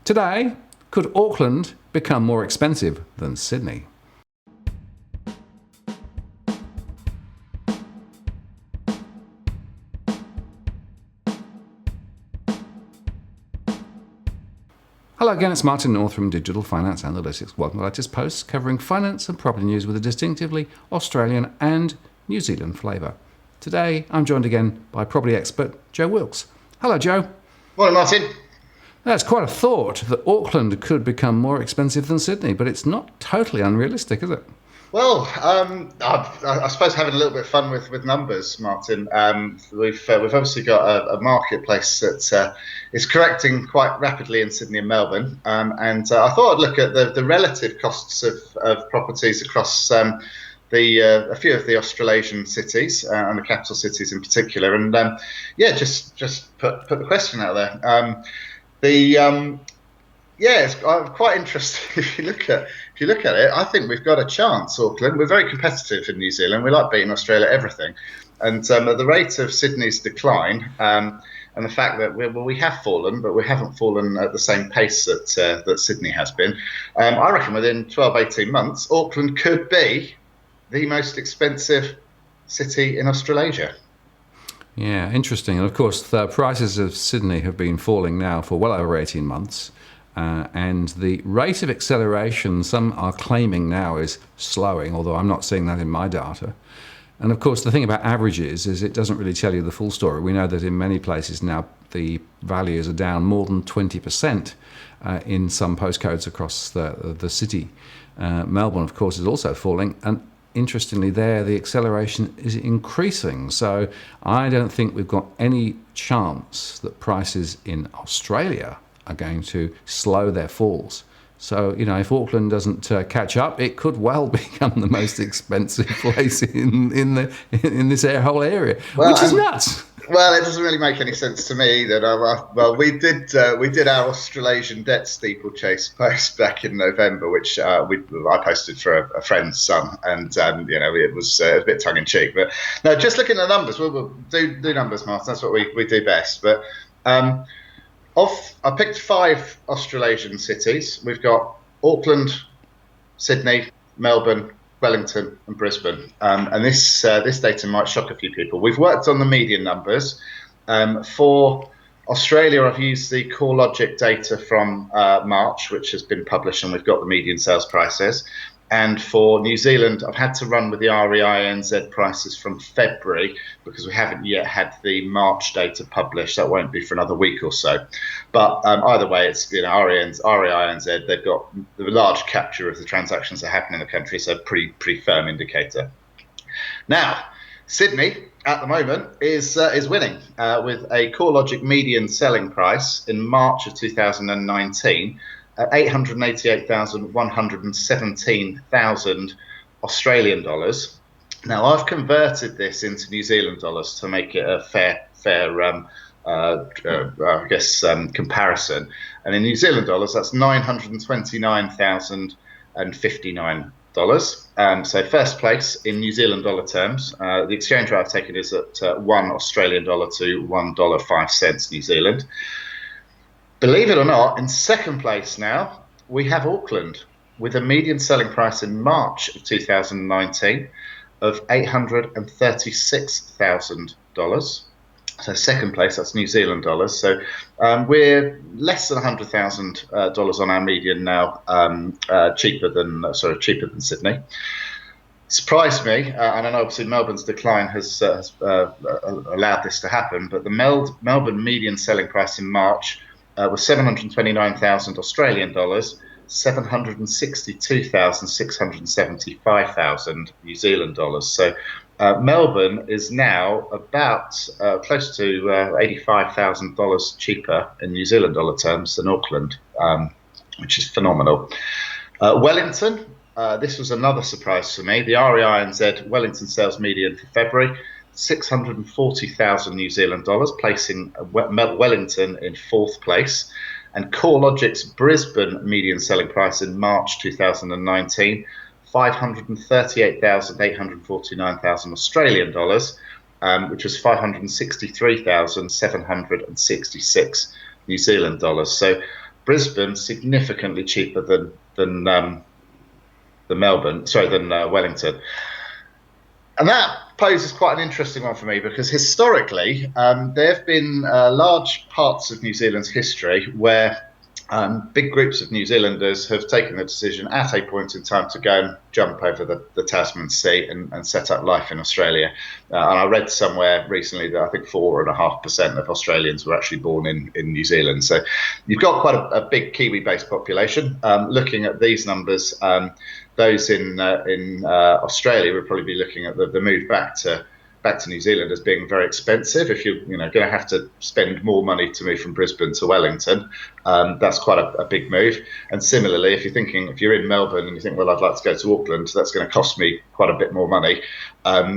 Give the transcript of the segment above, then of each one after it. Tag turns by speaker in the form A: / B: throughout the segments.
A: Today, could Auckland become more expensive than Sydney? Hello again, it's Martin North from Digital Finance Analytics. Welcome to the latest posts covering finance and property news with a distinctively Australian and New Zealand flavour. Today, I'm joined again by property expert Joe Wilkes. Hello, Joe.
B: Morning, Martin.
A: That's quite a thought that Auckland could become more expensive than Sydney, but it's not totally unrealistic, is it?
B: Well, I suppose having a little bit of fun with numbers, Martin. We've obviously got a marketplace that is correcting quite rapidly in Sydney and Melbourne, and I thought I'd look at the relative costs of properties across a few of the Australasian cities and the capital cities in particular, and just put the question out there. It's quite interesting. If you look at it, I think we've got a chance. Auckland, we're very competitive in New Zealand. We like beating Australia at everything, and at the rate of Sydney's decline, and the fact that we have fallen, but we haven't fallen at the same pace that Sydney has been. I reckon within 12-18 months, Auckland could be the most expensive city in Australasia.
A: Yeah, interesting. And of course, the prices of Sydney have been falling now for well over 18 months. And the rate of acceleration, some are claiming now, is slowing, although I'm not seeing that in my data. And of course, the thing about averages is it doesn't really tell you the full story. We know that in many places now, the values are down more than 20% in some postcodes across the city. Melbourne, of course, is also falling. And interestingly, there, the acceleration is increasing. So I don't think we've got any chance that prices in Australia are going to slow their falls. So, if Auckland doesn't catch up, it could well become the most expensive place in this whole area, which is nuts.
B: Well, it doesn't really make any sense to me either. We did our Australasian debt steeplechase post back in November, which I posted for a friend's son, and it was a bit tongue in cheek. But no, just looking at the numbers, we'll do numbers, Martin. That's what we do best. But I picked 5 Australasian cities. We've got Auckland, Sydney, Melbourne, Wellington and Brisbane. And this data might shock a few people. We've worked on the median numbers. For Australia, I've used the CoreLogic data from March, which has been published, and we've got the median sales prices. And for New Zealand, I've had to run with the REINZ prices from February because we haven't yet had the March data published. That won't be for another week or so. But either way, it's REINZ. They've got the large capture of the transactions that happen in the country, so pretty firm indicator. Now, Sydney at the moment is winning with a CoreLogic median selling price in March of 2019. At 888,117,000 Australian dollars. Now, I've converted this into New Zealand dollars to make it a fair comparison. And in New Zealand dollars, that's $929,059. So first place in New Zealand dollar terms. The exchange rate I've taken is at $1 Australian dollar to $1.05 New Zealand. Believe it or not, in second place now, we have Auckland with a median selling price in March of 2019 of $836,000. So second place, that's New Zealand dollars. So we're less than $100,000 on our median now, cheaper than Sydney. Surprised me, and I know obviously Melbourne's decline has allowed this to happen, but the Melbourne median selling price in March was 729,000 Australian dollars, 762,675,000 New Zealand dollars. So Melbourne is now about close to $85,000 cheaper in New Zealand dollar terms than Auckland, which is phenomenal. Wellington, this was another surprise for me. The REINZ Wellington sales median for February, 640,000 New Zealand dollars, placing Wellington in 4th place. And CoreLogic's Brisbane median selling price in March 2019, 538,849,000 Australian dollars, which was 563,766 New Zealand dollars. So Brisbane significantly cheaper than Wellington. And that poses quite an interesting one for me because historically, there have been large parts of New Zealand's history where big groups of New Zealanders have taken the decision at a point in time to go and jump over the Tasman Sea and set up life in Australia. And I read somewhere recently that I think 4.5% of Australians were actually born in New Zealand. So you've got quite a big Kiwi-based population. Looking at these numbers, those in Australia would probably be looking at the move back to New Zealand as being very expensive. If you're going to have to spend more money to move from Brisbane to Wellington, that's quite a big move. And similarly, if you're in Melbourne and you think, well, I'd like to go to Auckland, that's going to cost me quite a bit more money.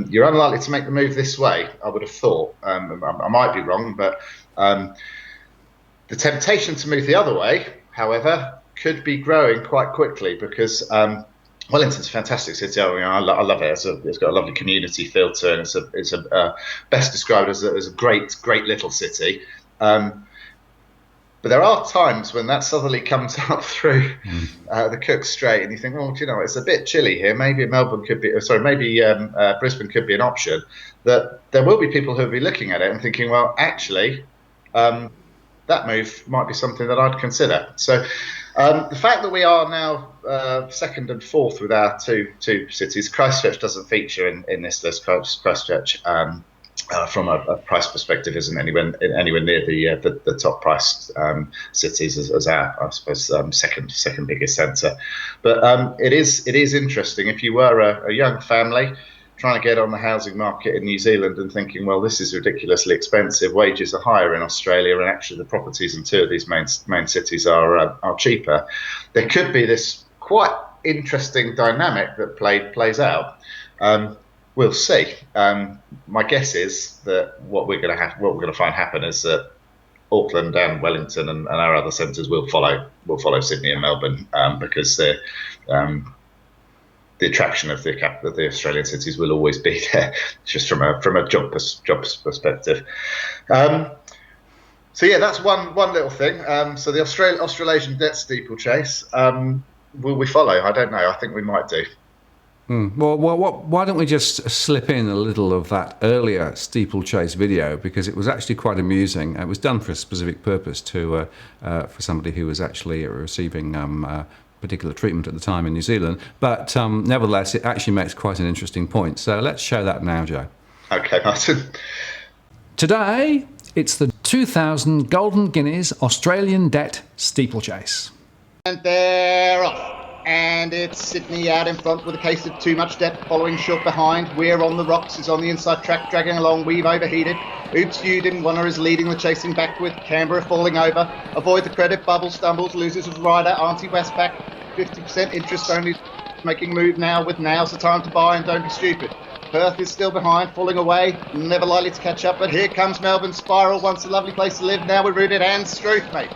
B: You're unlikely to make the move this way, I would have thought. I might be wrong, but the temptation to move the other way, however, could be growing quite quickly because Wellington's a fantastic city. I mean, I love it. It's got a lovely community feel to it. And it's best described as a great little city. But there are times when that southerly comes up through the Cook Strait, and you think, well, it's a bit chilly here. Maybe Brisbane could be an option. That there will be people who will be looking at it and thinking, well, actually, that move might be something that I'd consider. So. The fact that we are now second and fourth with our two cities, Christchurch doesn't feature in this list. Christchurch, from a price perspective, isn't anywhere near the top priced cities as our, I suppose, second biggest centre. But it is interesting if you were a young family trying to get on the housing market in New Zealand and thinking, well, this is ridiculously expensive. Wages are higher in Australia, and actually the properties in two of these main cities are cheaper. There could be this quite interesting dynamic that plays out. We'll see. My guess is that what we're going to find happen is that Auckland and Wellington and our other centres will follow Sydney and Melbourne because they're. The attraction of the Australian cities will always be there, just from a job perspective. So yeah, that's one little thing. So the Australasian debt steeplechase, will we follow? I don't know. I think we might do.
A: Well, why don't we just slip in a little of that earlier steeplechase video, because it was actually quite amusing. It was done for a specific purpose for somebody who was actually receiving particular treatment at the time in New Zealand, but nevertheless it actually makes quite an interesting point. So let's show that now, Joe.
B: Okay, Martin.
A: Today it's the 2000 Golden Guineas Australian debt steeplechase.
C: And they're off. And it's Sydney out in front with a case of too much depth, following short behind. We're on the rocks, is on the inside track, dragging along. We've overheated. Oops, you didn't. Warner is leading the chasing backward. Canberra falling over. Avoid the credit. Bubble stumbles, loses his rider. Auntie Westpac, 50% interest only. Making move now with now's the time to buy and don't be stupid. Perth is still behind, falling away, never likely to catch up. But here comes Melbourne Spiral, once a lovely place to live. Now we're rooted and Struth, mate.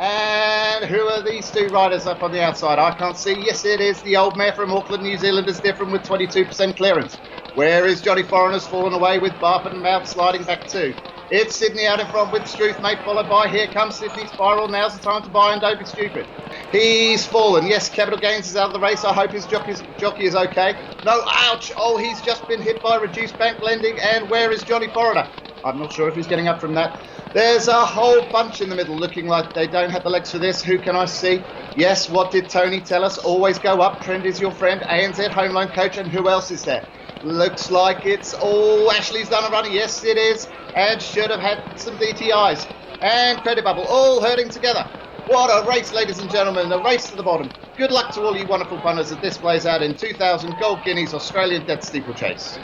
C: And who are these two riders up on the outside? I can't see. Yes, it is the old mare from Auckland. New Zealand is different with 22% clearance. Where is Johnny Foreigner's fallen away with Barford and Mouth sliding back too? It's Sydney out in front with Struth, mate, followed by here comes Sydney Spiral. Now's the time to buy and don't be stupid. He's fallen. Yes, Capital Gains is out of the race. I hope his jockey is okay. No, ouch. Oh, he's just been hit by reduced bank lending. And where is Johnny Foreigner? I'm not sure if he's getting up from that. There's a whole bunch in the middle looking like they don't have the legs for this. Who can I see? Yes, what did Tony tell us? Always go up. Trend is your friend. ANZ Home Loan Coach. And who else is there? Looks like it's all Ashley's done a runner. Yes, it is. And should have had some DTIs. And Credit Bubble all herding together. What a race, ladies and gentlemen. A race to the bottom. Good luck to all you wonderful punters as this plays out in 2000 Gold Guineas Australian Debt Steeplechase.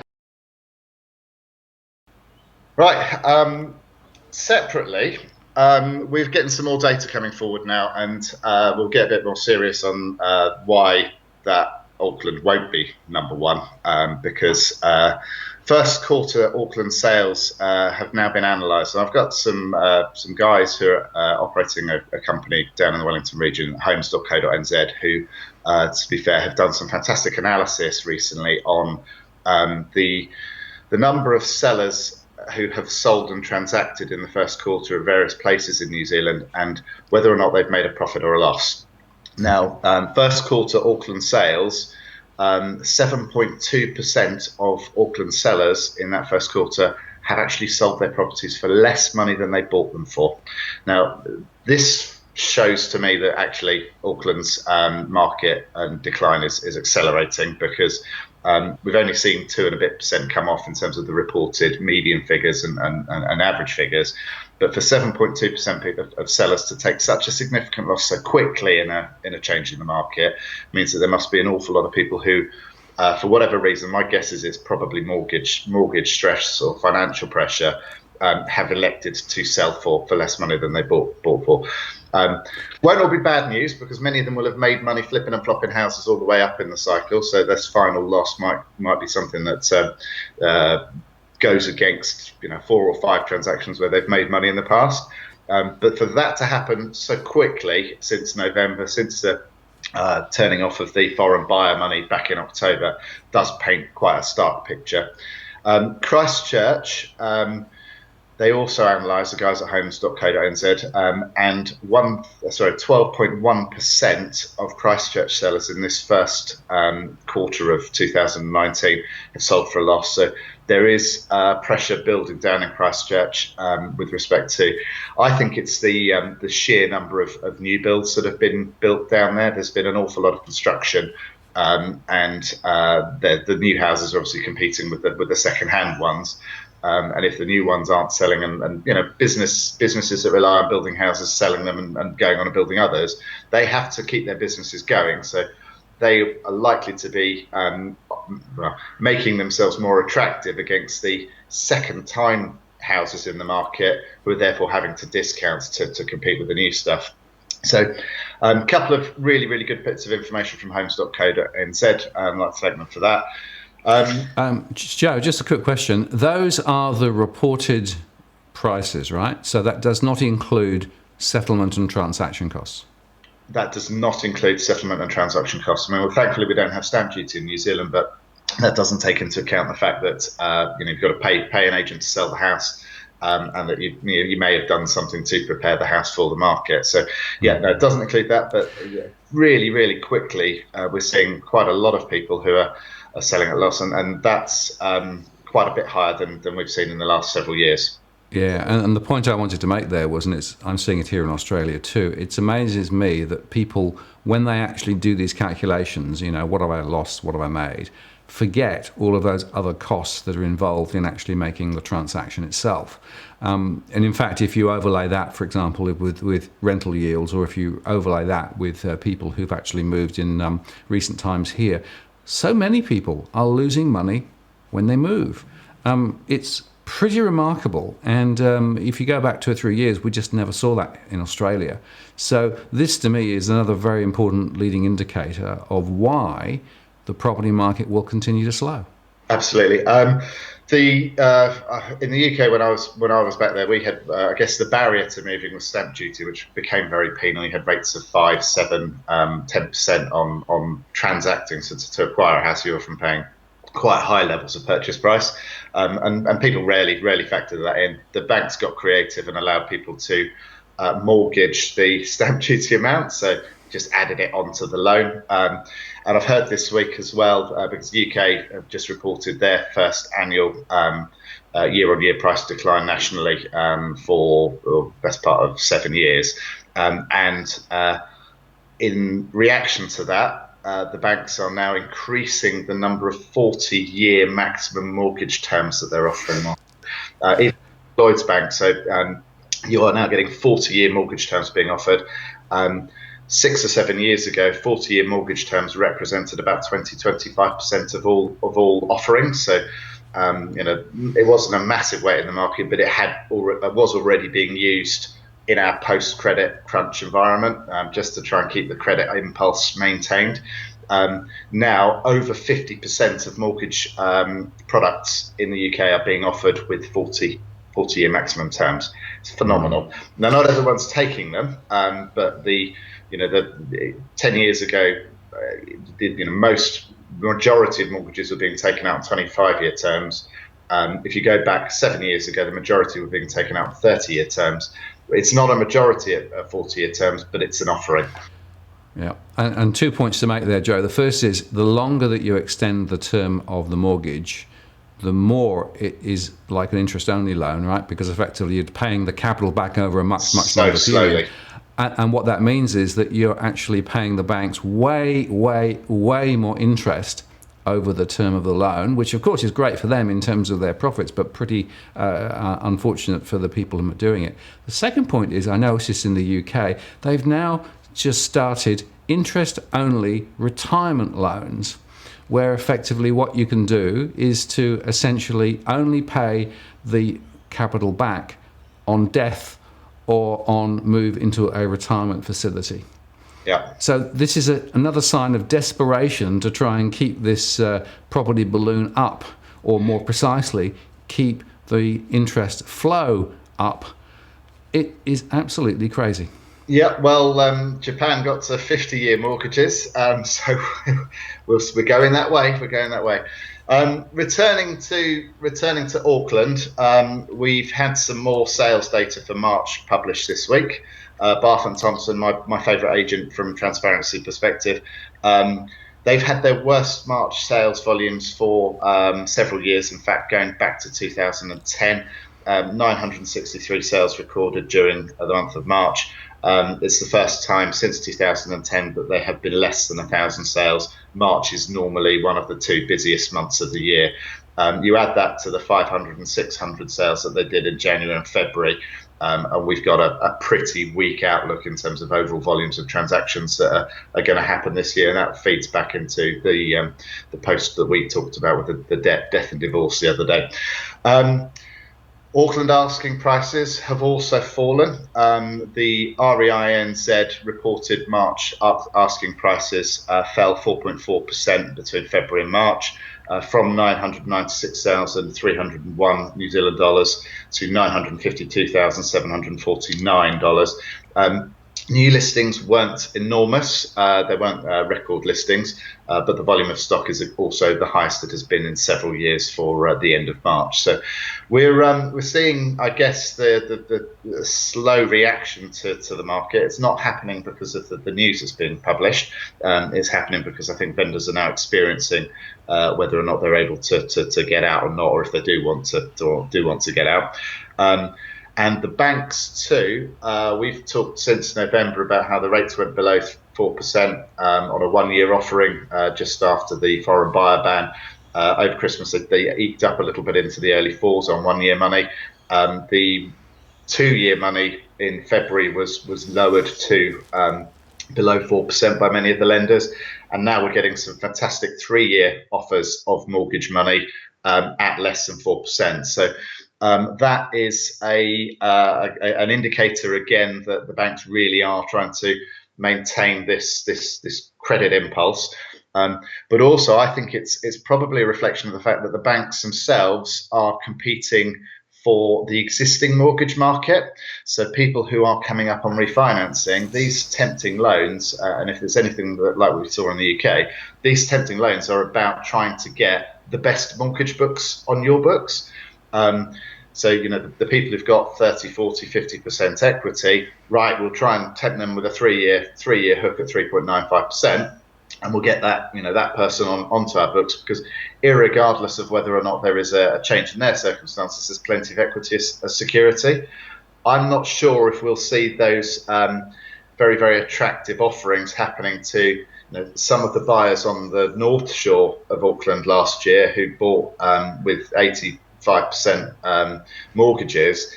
B: Right. Separately, we're getting some more data coming forward now, and we'll get a bit more serious on why that Auckland won't be number one, because first quarter Auckland sales have now been analysed. And I've got some guys who are operating a company down in the Wellington region, homes.co.nz, who, to be fair, have done some fantastic analysis recently on the number of sellers who have sold and transacted in the first quarter at various places in New Zealand, and whether or not they've made a profit or a loss. Now, first quarter Auckland sales, 7.2% of Auckland sellers in that first quarter have actually sold their properties for less money than they bought them for. Now, this shows to me that actually Auckland's market and decline is accelerating, because we've only seen 2% come off in terms of the reported median figures and average figures. But for 7.2% of sellers to take such a significant loss so quickly in a change in the market means that there must be an awful lot of people who, for whatever reason, my guess is it's probably mortgage stress or financial pressure, have elected to sell for less money than they bought for. Won't all be bad news, because many of them will have made money flipping and flopping houses all the way up in the cycle. So this final loss might be something that goes against 4 or 5 transactions where they've made money in the past. But for that to happen so quickly since November, since the turning off of the foreign buyer money back in October, does paint quite a stark picture. Christchurch, they also analysed, the guys at homes.co.nz, and 12.1% of Christchurch sellers in this first quarter of 2019 have sold for a loss. So there is pressure building down in Christchurch with respect to, I think it's the sheer number of new builds that have been built down there. There's been an awful lot of construction. And the new houses are obviously competing with the second-hand ones. And if the new ones aren't selling, and businesses that rely on building houses, selling them and going on and building others, they have to keep their businesses going. So they are likely to be making themselves more attractive against the second-time houses in the market, who are therefore having to discount to compete with the new stuff. So a couple of really, really good bits of information from homes.co.nz. I'd like to thank them for that.
A: Joe, just a quick question. Those are the reported prices, right? So that does not include settlement and transaction costs.
B: That does not include settlement and transaction costs. I mean, thankfully, we don't have stamp duty in New Zealand, but that doesn't take into account the fact that you've got to pay an agent to sell the house, and that you may have done something to prepare the house for the market. So, no, it doesn't include that. But really, really quickly, we're seeing quite a lot of people who are selling at loss, and that's quite a bit higher than we've seen in the last several years.
A: Yeah, and the point I wanted to make there was, and I'm seeing it here in Australia too, it amazes me that people, when they actually do these calculations, what have I lost, what have I made, forget all of those other costs that are involved in actually making the transaction itself. And in fact, if you overlay that, for example, with rental yields, or if you overlay that with people who've actually moved in recent times here, so many people are losing money when they move. It's pretty remarkable. And if you go back 2 or 3 years, we just never saw that in Australia. So this, to me, is another very important leading indicator of why the property market will continue to slow.
B: Absolutely. In the UK, when I was back there, we had, I guess, the barrier to moving was stamp duty, which became very penal. You had rates of 5, 7, 10% on transacting. So to acquire a house, you're often paying quite high levels of purchase price, and people rarely factor that in. The banks got creative and allowed people to mortgage the stamp duty amount, so just added it onto the loan. And I've heard this week as well, because the UK have just reported their first annual year-on-year price decline nationally for the best part of 7 years. And in reaction to that, the banks are now increasing the number of 40-year maximum mortgage terms that they're offering. Even Lloyds Bank, so you are now getting 40-year mortgage terms being offered. 6 or 7 years ago, 40-year mortgage terms represented about 20-25% of all offerings. So, it wasn't a massive weight in the market, but it was already being used in our post-credit crunch environment, just to try and keep the credit impulse maintained. Now, over 50% of mortgage products in the UK are being offered with 40-year maximum terms. It's phenomenal. Now, not everyone's taking them, but the 10 years ago, the majority of mortgages were being taken out on 25-year terms. If you go back 7 years ago, the majority were being taken out for 30-year terms. It's not a majority at 40-year terms, but it's an offering.
A: Yeah, and 2 points to make there, Joe. The first is the longer that you extend the term of the mortgage, the more it is like an interest-only loan, right? Because effectively you're paying the capital back over a much longer period. And what that means is that you're actually paying the banks way more interest over the term of the loan, which of course is great for them in terms of their profits, but pretty unfortunate for the people who are doing it. The second point is, I noticed in the UK, they've now just started interest-only retirement loans, where effectively what you can do is to essentially only pay the capital back on death or on move into a retirement facility.
B: Yeah.
A: So this is another sign of desperation to try and keep this property balloon up, or more precisely, keep the interest flow up. It is absolutely crazy.
B: Yeah, well, Japan got to 50-year mortgages, so we're going that way. We're going that way. Returning to Auckland, we've had some more sales data for March published this week. Barth and Thompson, my favourite agent from transparency perspective, they've had their worst March sales volumes for several years. In fact, going back to 2010, 963 sales recorded during the month of March. It's the first time since 2010 that there have been less than 1,000 sales. March is normally one of the two busiest months of the year. You add that to the 500 and 600 sales that they did in January and February, and we've got a pretty weak outlook in terms of overall volumes of transactions that are going to happen this year, and that feeds back into the post that we talked about with the death and divorce the other day. Auckland asking prices have also fallen. The REINZ reported March asking prices fell 4.4% between February and March, from 996,301 New Zealand dollars to $952,749. New listings weren't enormous. They weren't record listings, but the volume of stock is also the highest it has been in several years for the end of March. So we're seeing, I guess, the slow reaction to the market. It's not happening because of the news that's been published. It's happening because I think vendors are now experiencing whether or not they're able to get out or not, or if they do want to get out. And the banks too, we've talked since November about how the rates went below 4% on a one-year offering just after the foreign buyer ban. Over Christmas, they eked up a little bit into the early fours on one-year money. The two-year money in February was lowered to below 4% by many of the lenders. And now we're getting some fantastic three-year offers of mortgage money at less than 4%. So that is an indicator again that the banks really are trying to maintain this credit impulse. But also, I think it's probably a reflection of the fact that the banks themselves are competing for the existing mortgage market. So people who are coming up on refinancing, these tempting loans, and if there's anything that, like we saw in the UK, these tempting loans are about trying to get the best mortgage books on your books. So, the people who've got 30, 40, 50% equity, right, we'll try and tempt them with a three-year hook at 3.95%, and we'll get that person onto our books, because irregardless of whether or not there is a change in their circumstances, there's plenty of equity as security. I'm not sure if we'll see those very, very attractive offerings happening to some of the buyers on the North Shore of Auckland last year who bought with 85% mortgages.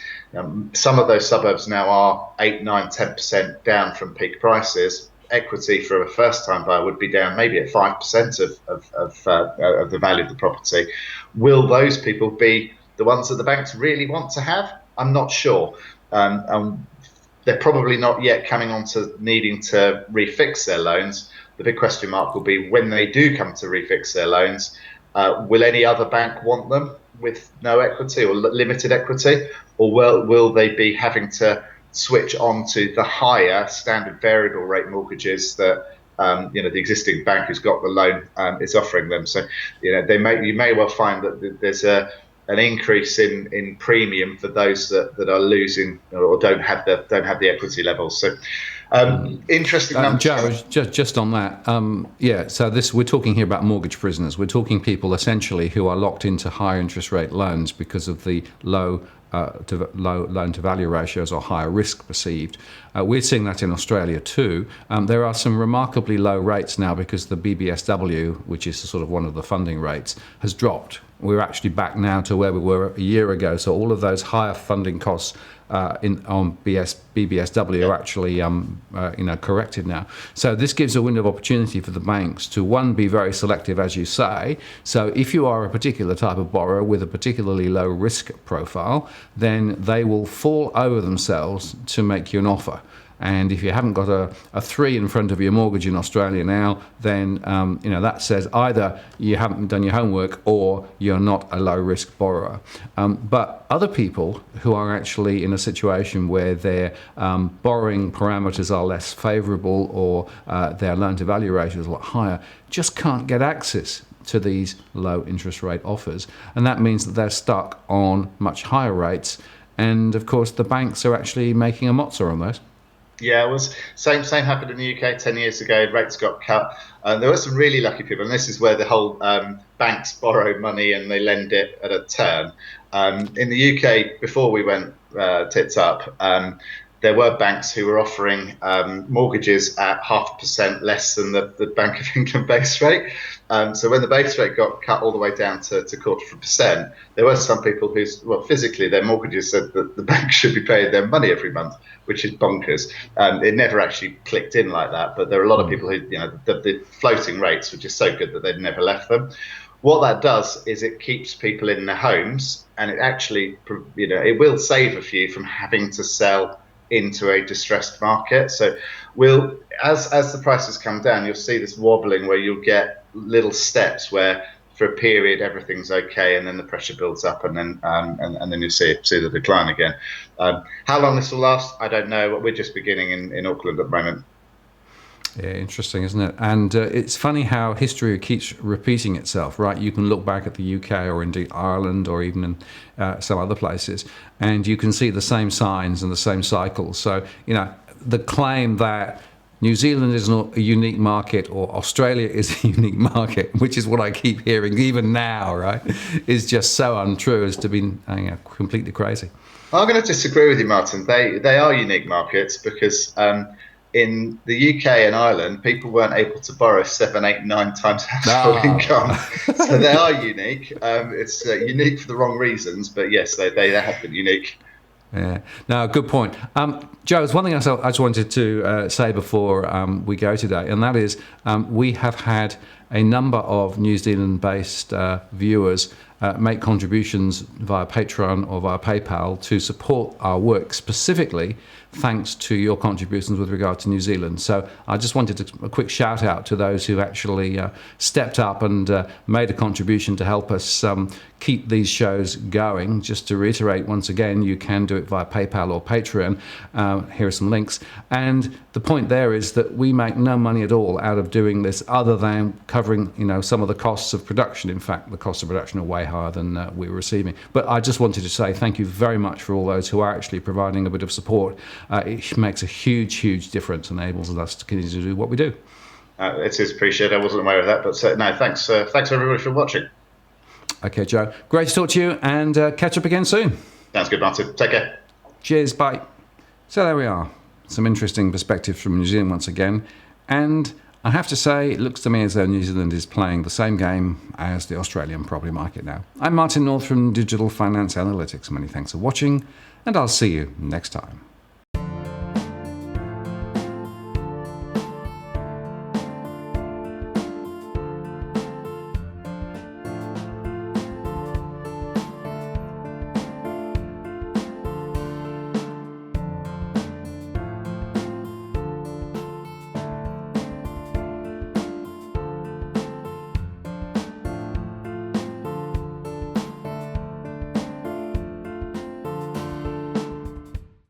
B: Some of those suburbs now are 8, 9, 10% down from peak prices. Equity for a first-time buyer would be down maybe at 5% of the value of the property. Will those people be the ones that the banks really want to have? I'm not sure. They're probably not yet coming on to needing to refix their loans. The big question mark will be when they do come to refix their loans, will any other bank want them with no equity or limited equity, or will they be having to switch on to the higher standard variable rate mortgages that the existing bank who's got the loan is offering them? So you may well find that there's a an increase in premium for those that are losing or don't have the equity levels. So interesting numbers.
A: Joe, just on that, so we're talking here about mortgage prisoners. We're talking people essentially who are locked into high interest rate loans because of the low loan to value ratios or higher risk perceived. We're seeing that in Australia too. There are some remarkably low rates now because the BBSW, which is sort of one of the funding rates, has dropped. We're actually back now to where we were a year ago. So all of those higher funding costs on BBSW are actually corrected now. So this gives a window of opportunity for the banks to, one, be very selective, as you say. So if you are a particular type of borrower with a particularly low risk profile, then they will fall over themselves to make you an offer. And if you haven't got a 3 in front of your mortgage in Australia now, then that says either you haven't done your homework or you're not a low-risk borrower. But other people who are actually in a situation where their borrowing parameters are less favourable or their loan-to-value ratio is a lot higher, just can't get access to these low interest rate offers. And that means that they're stuck on much higher rates. And, of course, the banks are actually making a mozza on those.
B: Yeah, it was same happened in the UK 10 years ago. Rates got cut. There were some really lucky people, and this is where the whole banks borrow money and they lend it at a term. In the UK, before we went tits up, there were banks who were offering mortgages at 0.5% less than the Bank of England base rate. So when the base rate got cut all the way down to 0.25%, there were some people physically their mortgages said that the bank should be paying them money every month, which is bonkers. It never actually clicked in like that, but there are a lot of people who, the floating rates were just so good that they'd never left them. What that does is it keeps people in their homes, and it actually, it will save a few from having to sell into a distressed market. So as the prices come down, you'll see this wobbling where you'll get little steps where for a period everything's okay, and then the pressure builds up, and then you see the decline again. How long this will last, I don't know. We're just beginning in Auckland at the moment.
A: Yeah, interesting, isn't it? And it's funny how history keeps repeating itself, right? You can look back at the UK or indeed Ireland or even in some other places, and you can see the same signs and the same cycles. So, the claim that New Zealand is not a unique market or Australia is a unique market, which is what I keep hearing even now, right, is just so untrue as to be completely crazy.
B: I'm going to disagree with you, Martin. They are unique markets because in the UK and Ireland, people weren't able to borrow 7, 8, 9 times household income. So they are unique. It's unique for the wrong reasons, but yes, they have been unique.
A: Yeah. No, good point. Joe, there's one thing I just wanted to say before we go today, and that is we have had a number of New Zealand-based viewers make contributions via Patreon or via PayPal to support our work, specifically thanks to your contributions with regard to New Zealand. So I just wanted a quick shout out to those who actually stepped up and made a contribution to help us keep these shows going. Just to reiterate once again, you can do it via PayPal or Patreon. Here are some links. And the point there is that we make no money at all out of doing this other than covering, some of the costs of production. In fact, the costs of production are way higher than we're receiving. But I just wanted to say thank you very much for all those who are actually providing a bit of support. It makes a huge, huge difference, enables us to continue to do what we do.
B: It is appreciated. I wasn't aware of that, but no, thanks everybody for watching.
A: Okay, Joe. Great to talk to you, and catch up again soon.
B: Sounds good, Martin. Take care.
A: Cheers. Bye. So there we are. Some interesting perspectives from New Zealand once again. And I have to say, it looks to me as though New Zealand is playing the same game as the Australian property market now. I'm Martin North from Digital Finance Analytics. Many thanks for watching, and I'll see you next time.